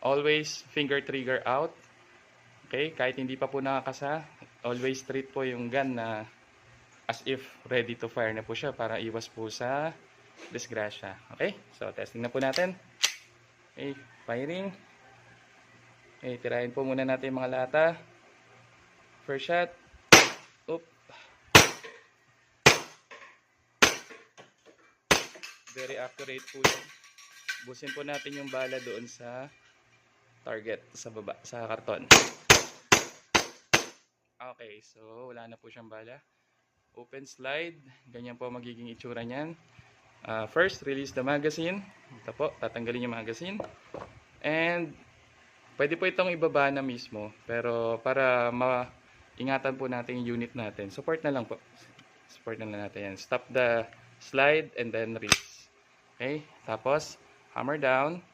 Always finger trigger out. Okay, kahit hindi pa po nakakasa, always treat po yung gun na as if ready to fire na po siya para iwas po sa disgrasya. Okay, so testing na po natin. Okay, firing. Okay, tirahin po muna natin yung mga lata. First shot. Oop. Very accurate po yun. Busin po natin yung bala doon sa target, sa baba, sa karton. Okay, so wala na po siyang bala. Open slide. Ganyan po magiging itsura niyan. First, release the magazine. Ito po, tatanggalin yung magazine. And pwede po itong ibaba na mismo. Pero para maingatan po natin yung unit natin, support na lang po. Support na lang natin yan. Stop the slide and then release. Okay, tapos hammer down.